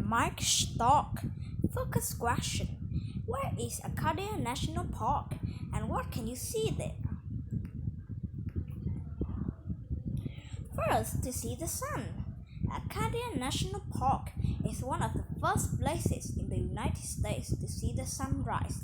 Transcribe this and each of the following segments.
Mike Stock. Focus question. Where is Acadia National Park and what can you see there? First, to see the sun. Acadia National Park is one of the first places in the United States to see the sunrise.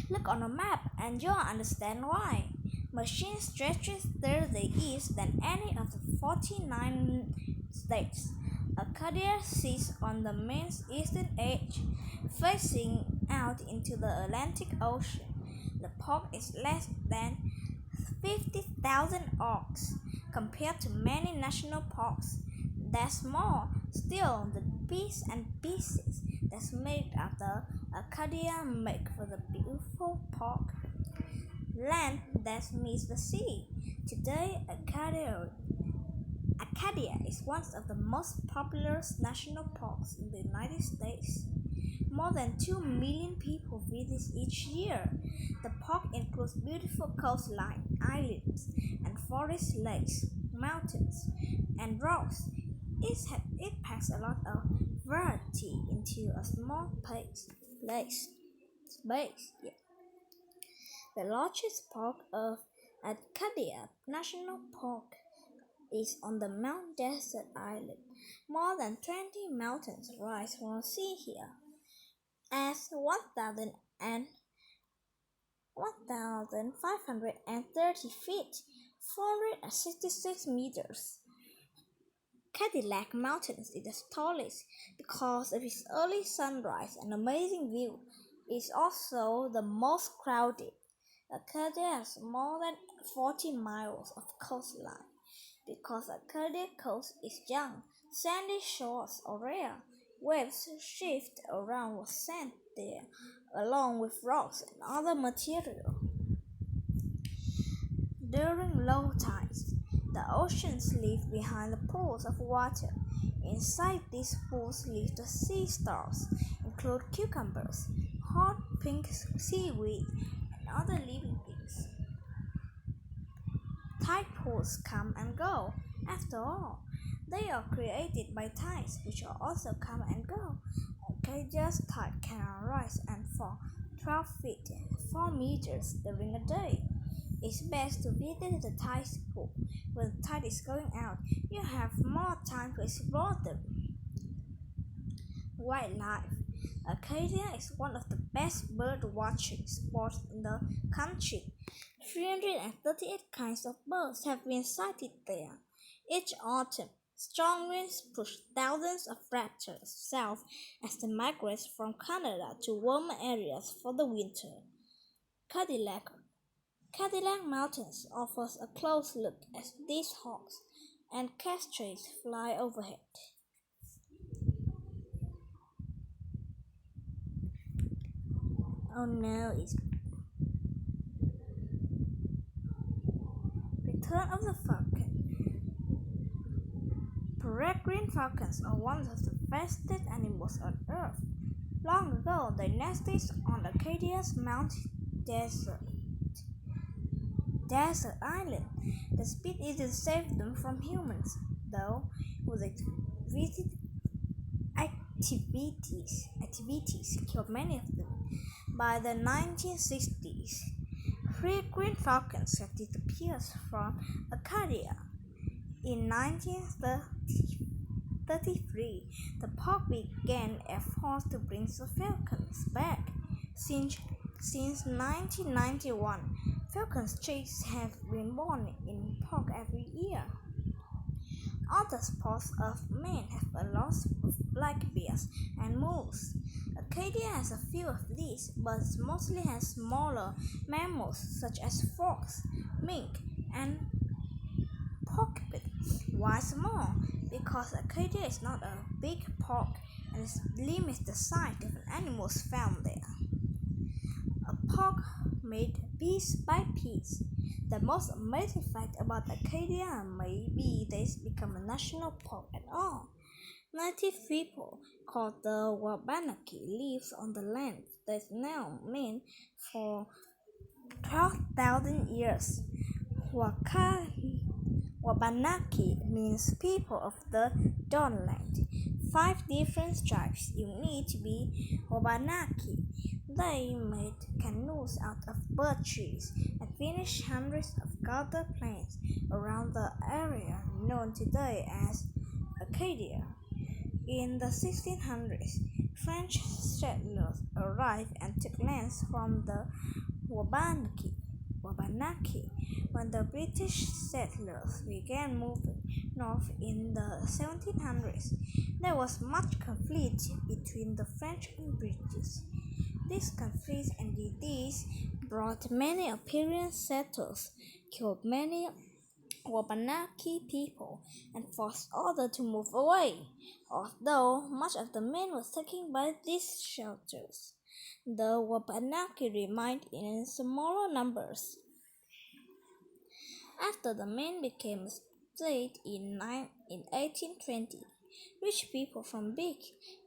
Look on a map and you'll understand why. Machine stretches further east than any of the 49 states. Acadia sits on the main eastern edge, facing out into the Atlantic Ocean. The park is less than 50,000 acres compared to many national parks. That's small. Still, the bits and pieces that's made of the Acadia make for the beautiful park. Land that meets the sea. Today, Acadia is one of the most popular national parks in the United States. More than 2 million people visit each year. The park includes beautiful coastline, islands, and forest lakes, mountains, and rocks. It packs a lot of variety into a small space. The largest park of Acadia National Park is on the Mount Desert Island. More than 20 mountains rise from the sea here. At 1,530 feet, 466 meters. Cadillac Mountain is the tallest because of its early sunrise and amazing view. It is also the most crowded. Acadia has more than 40 miles of coastline. Because Acadia coast is young, sandy shores are rare. Waves shift around with sand there, along with rocks and other material. During low tides, the oceans leave behind the pools of water. Inside these pools live the sea stars, include cucumbers, hot pink seaweed, and other living things. Tide pools come and go. After all, they are created by tides, which also come and go. Acadia's tide can rise and fall 12 feet, 4 meters during a day. It's best to visit the tide pool when the tide is going out. You have more time to explore them. Wildlife. Acadia is one of the best bird watching spots in the country. 338 kinds of birds have been sighted there. Each autumn, strong winds push thousands of raptors south as they migrate from Canada to warmer areas for the winter. Cadillac Mountains offers a close look as these hawks and kestrels fly overhead. Oh no, it's Return of the Falcon. Peregrine falcons are one of the fastest animals on Earth. Long ago, they nested on Acadia's Mount Desert Island. The speed didn't save them from humans, though, with activities killed many of them. By the 1960s, peregrine falcons have disappeared from Acadia. In 1933, the park began efforts to bring the falcons back. Since 1991, falcon chicks have been born in the park every year. Other spots of Maine have a lot of black bears and moose. Acadia has a few of these, but mostly has smaller mammals such as fox, mink, and porcupine. Why small? Because Acadia is not a big park and it limits the size of animals found there. A park made piece by piece. The most amazing fact about Acadia may be that it's become a national park at all. Native people called the Wabanaki live on the land that's now Maine for 12,000 years. Wabanaki means people of the Dawnland. 5 different tribes unique to be Wabanaki. They made canoes out of birch trees and finished hundreds of garter planes around the area known today as Acadia. In the 1600s, French settlers arrived and took lands from the Wabanaki. When the British settlers began moving north in the 1700s, there was much conflict between the French and British. This conflict and disease brought many European settlers, killed many Wabanaki people, and forced others to move away. Although much of the men was taken by these shelters, the Wabanaki remained in smaller numbers. After the men became a state in 1820, rich people from big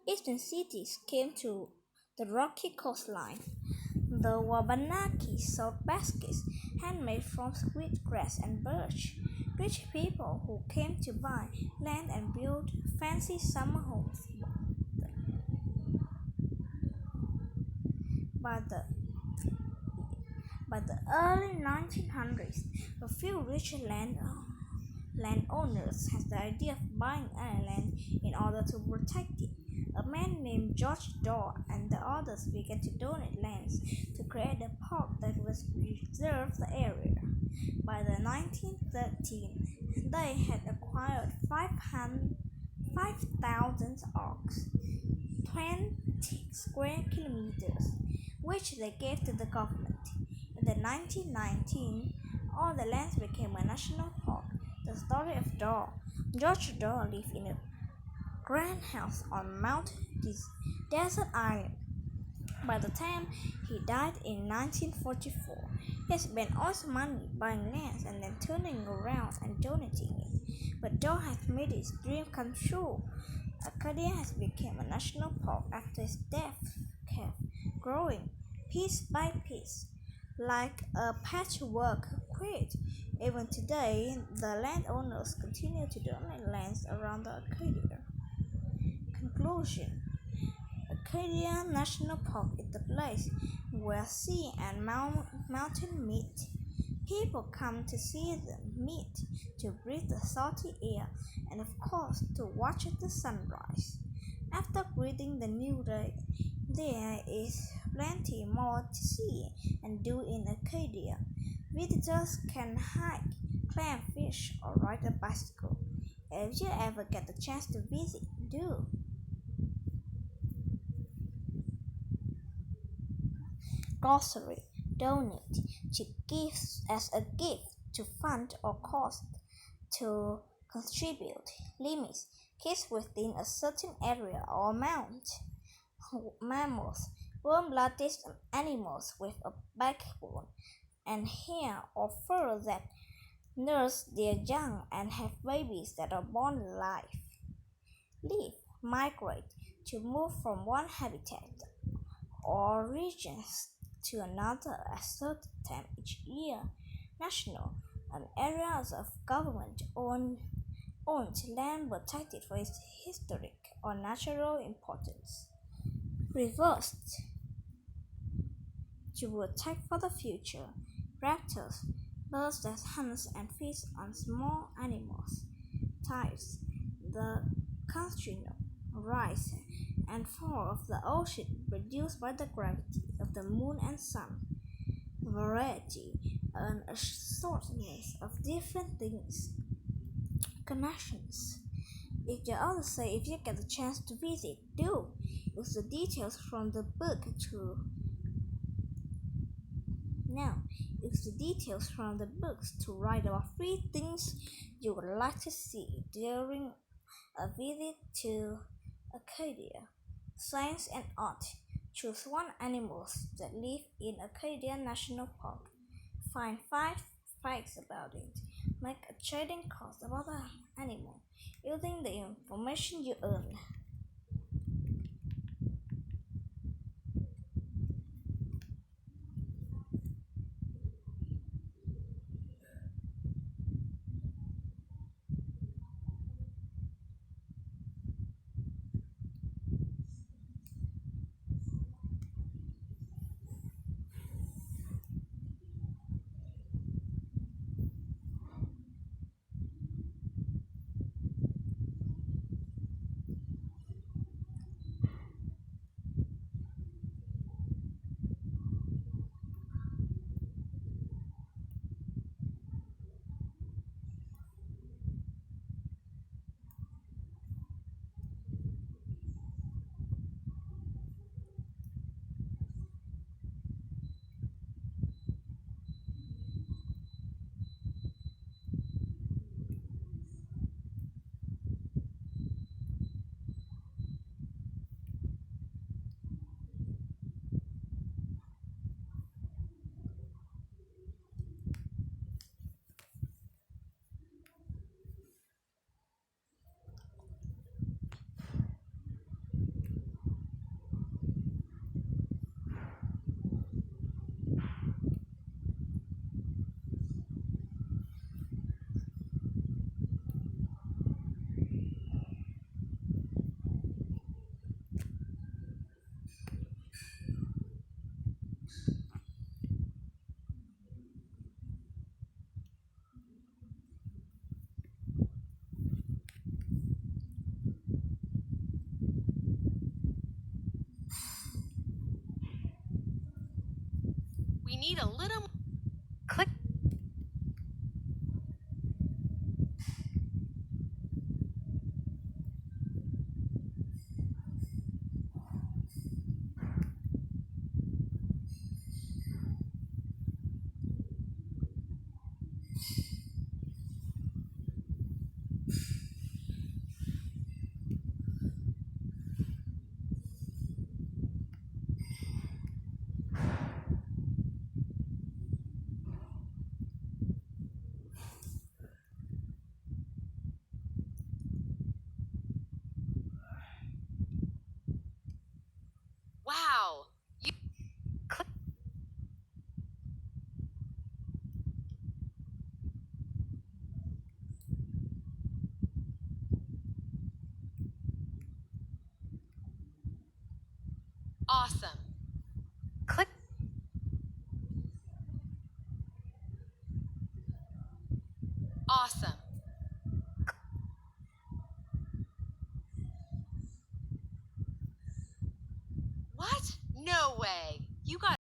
eastern cities came to the rocky coastline. The Wabanaki sold baskets handmade from sweetgrass and birch. Rich people who came to buy land and build fancy summer homes. By the early 1900s, a few rich landowners had the idea of buying land in order to protect it. A man named George Daw and the others began to donate lands to create a park that would preserve the area. By the 1913s, they had acquired 5,000 acres, 20 square kilometers, which they gave to the government. In the 1919, all the lands became a national park. The story of Daw. George Daw lived in a grand house on Mount Desert Island. By the time he died in 1944, he spent all his money buying lands and then turning around and donating it. But Daw has made his dream come true. Acadia has become a national park after his death, kept growing piece by piece, like a patchwork quilt. Even today, the landowners continue to donate lands around the Acadia. Conclusion: Acadia National Park is the place where sea and mountain meet. People come to see them meet, to breathe the salty air, and of course to watch the sunrise. After greeting the new day, there is plenty more to see and do in Acadia. Visitors can hike, climb fish, or ride a bicycle. If you ever get the chance to visit, do. Glossary: donate, to give as a gift, to fund or cost, to contribute. Limits: kids within a certain area or amount. Mammals: warm-blooded animals with a backbone and hair or fur that nurse their young and have babies that are born alive. Live: migrate, to move from one habitat or regions to another at a certain time each year. National: an area of government-owned land protected for its historic or natural importance. Reversed: to protect for the future. Raptors: birds that hunt and feed on small animals. Tides: the continual rise and fall of the ocean produced by the gravity of the moon and sun. Variety: an assortment of different things. Connections: if the author say if you get the chance to visit, do. Use the details from the book to write about 3 things you would like to see during a visit to Acadia. Science and art: choose 1 animal that live in Acadia National Park. Find 5 facts about it. Make a trading card about the animal using the information you earn. need a little. Click. Wow. You click. Awesome. Click. Awesome. What? No way. You got